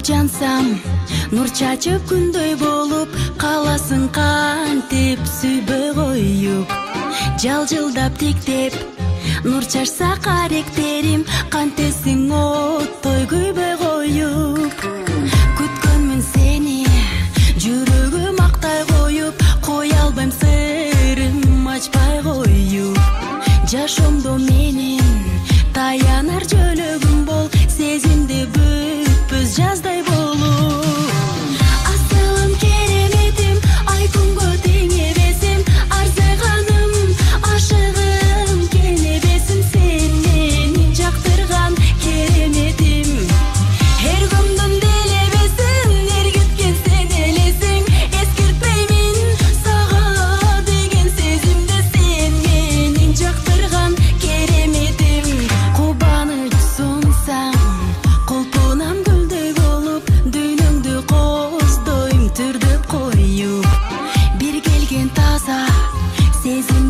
жансам, нур чачып күндөй болуп, каласың кантип сүйбөй коюп. Жалжылдап тиктеп, нур чачса каректерим, кантесиң оттой күйбөй коюп. Күткөнмүн сени, жүрөгүм актай коюп, кое албайм сырым ачпай коюп. Жашоомдо менин таянар жөлөгүм бол, сезимди бүтпөз жаздай болуп. Асылым кереметим, ай күнгө тең эбесим, арзайганым, ашыгым кенебесим, сен мени жактырган кереметим. Эр күндүн делебесин, эргиткен сен элесиң, эскертпеймин сага деген сезимди, сен мени жактырган кереметим. Кубаныч сунсаң, колпунам гүлдөй болуп, дүйнөңдү коздойм түрдөп коюп. Бир келген таза сезим